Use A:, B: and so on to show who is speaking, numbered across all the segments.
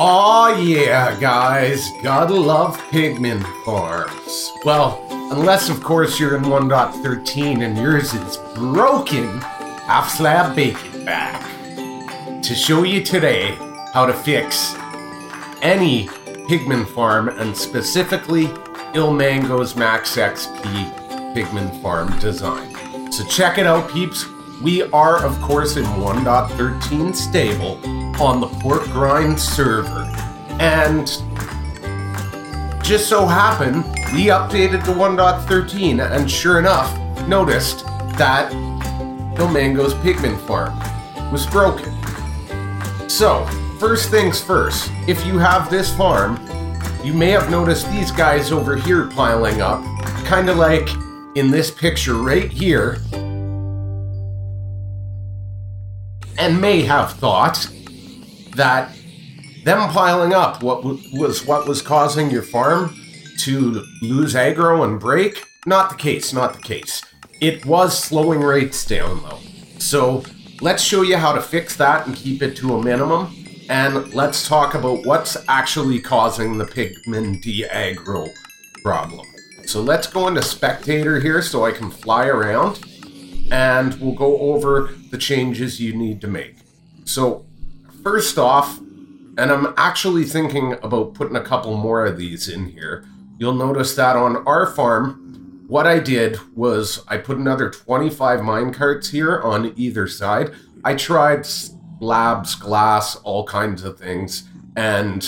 A: Aw yeah, guys, gotta love pigment farms. Well, unless of course you're in 1.13 and yours is broken, half slab bacon back. To show you today how to fix any pigment farm, and specifically Ilmango's Max XP pigment farm design. So check it out, peeps. We are, of course, in 1.13 stable on the pork grind server. And just so happened, we updated to 1.13 and sure enough, noticed that Ilmango's pigment farm was broken. So, first things first, if you have this farm, you may have noticed these guys over here piling up, kind of like in this picture right here, and may have thought that them piling up what was causing your farm to lose aggro and break. Not the case, not the case. It was slowing rates down though. So let's show you how to fix that and keep it to a minimum. And let's talk about what's actually causing the pigment de-aggro problem. So let's go into spectator here so I can fly around, and we'll go over the changes you need to make. So first off, and I'm actually thinking about putting a couple more of these in here, you'll notice that on our farm, what I did was I put another 25 minecarts here on either side. I tried slabs, glass, all kinds of things, and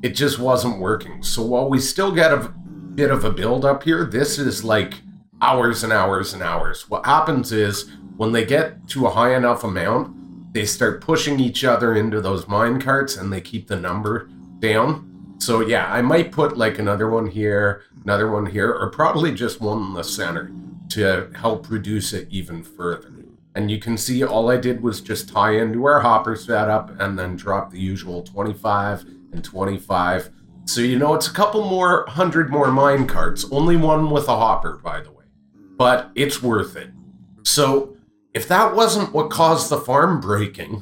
A: it just wasn't working. So while we still get a bit of a build up here, this is like hours and hours and hours. What happens is when they get to a high enough amount, they start pushing each other into those minecarts and they keep the number down. So yeah, I might put like another one here, or probably just one in the center to help reduce it even further. And you can see all I did was just tie into our hopper setup and then drop the usual 25 and 25. So you know it's a couple more, 100 more minecarts, only one with a hopper, by the way. But it's worth it. So if that wasn't what caused the farm breaking,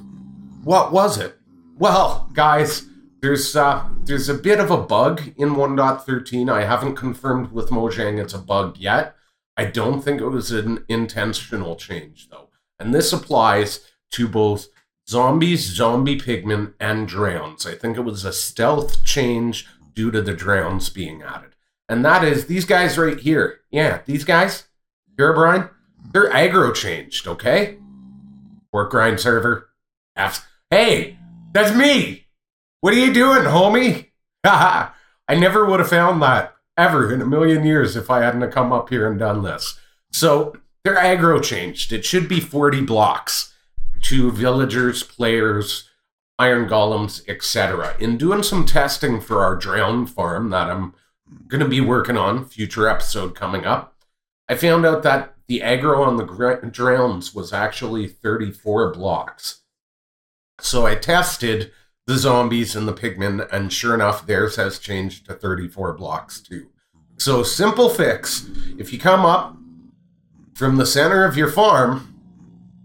A: what was it? Well, guys, there's a bit of a bug in 1.13. I haven't confirmed with Mojang it's a bug yet. I don't think it was an intentional change, though. And this applies to both zombies, zombie pigment, and drowns. I think it was a stealth change due to the drowns being added. And that is these guys right here. Yeah, these guys. Here, Brian. They're aggro changed, okay? Pork grind server. F. Hey, that's me. What are you doing, homie? Haha. I never would have found that ever in a million years if I hadn't come up here and done this. So they're aggro changed. It should be 40 blocks to villagers, players, iron golems, etc. In doing some testing for our drown farm that I'm going to be working on, future episode coming up, I found out that the aggro on the drowns was actually 34 blocks. So I tested the zombies and the pigmen, and sure enough, theirs has changed to 34 blocks too. So simple fix. If you come up from the center of your farm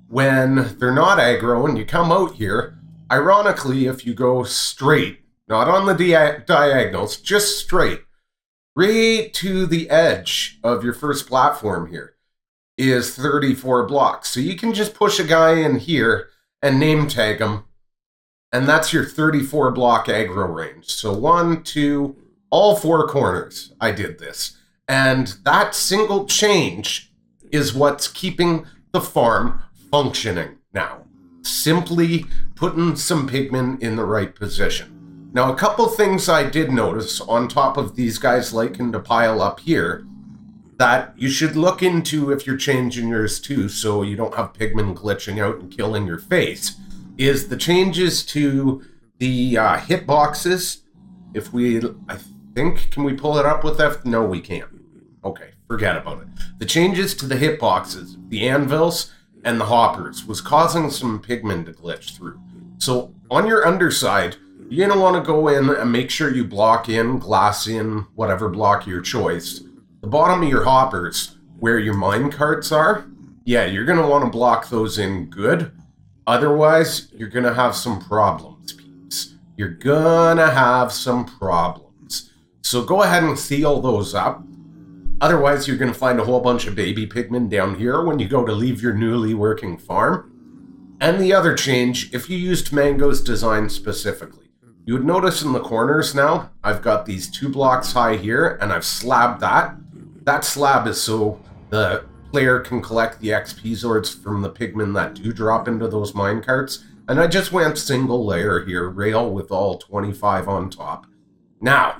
A: when they're not aggro and you come out here, ironically, if you go straight, not on the diagonals, just straight, right to the edge of your first platform here is 34 blocks. So you can just push a guy in here and name tag him, and that's your 34 block aggro range. So 1, 2, all 4 corners, I did this. And that single change is what's keeping the farm functioning now. Simply putting some pigment in the right position. Now, a couple things I did notice on top of these guys liking to pile up here that you should look into if you're changing yours too, so you don't have pigment glitching out and killing your face, is the changes to the hitboxes. If we, I think, can we pull it up with F? No, we can't. Okay, forget about it. The changes to the hitboxes, the anvils, and the hoppers was causing some pigment to glitch through. So on your underside, you're going to want to go in and make sure you block in, glass in, whatever block your choice. The bottom of your hoppers, where your mine carts are, yeah, you're going to want to block those in good. Otherwise, you're going to have some problems, peeps. you're gonna have some problems. So go ahead and seal those up. Otherwise, you're gonna find a whole bunch of baby pigmen down here when you go to leave your newly working farm. And the other change, if you used Mango's design specifically, you would notice in the corners now, I've got these 2 blocks high here, and I've slabbed that. That slab is so the player can collect the XP Zords from the pigmen that do drop into those minecarts. And I just went single layer here, rail with all 25 on top. Now,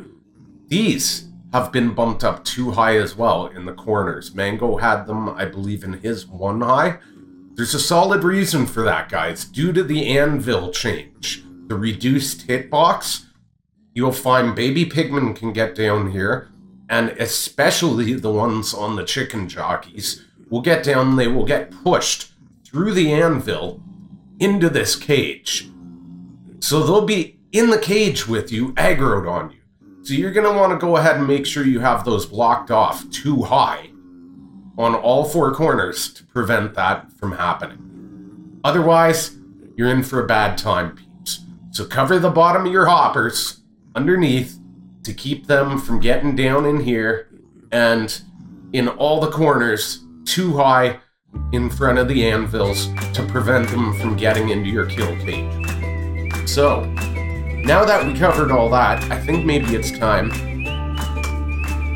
A: these have been bumped up too high as well in the corners. Mango had them, I believe, in his 1 high. There's a solid reason for that, guys. Due to the anvil change, the reduced hitbox, you'll find baby pigmen can get down here, and especially the ones on the chicken jockeys will get down, they will get pushed through the anvil into this cage. So they'll be in the cage with you, aggroed on you. So you're going to want to go ahead and make sure you have those blocked off too high on all 4 corners to prevent that from happening. Otherwise, you're in for a bad time, peeps. So cover the bottom of your hoppers underneath to keep them from getting down in here and in all the corners too high in front of the anvils to prevent them from getting into your kill cage. So, now that we covered all that, I think maybe it's time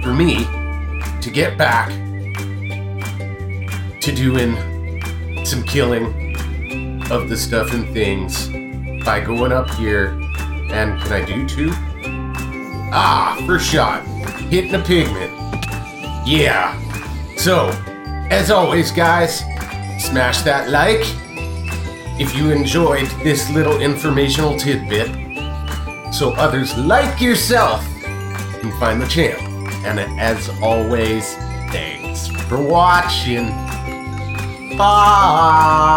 A: for me to get back to doing some killing of the stuff and things by going up here, and can I do 2? Ah, first shot, hitting a pigment. Yeah. So, as always, guys, smash that like if you enjoyed this little informational tidbit, so others like yourself can find the channel. And as always, thanks for watching. Bye!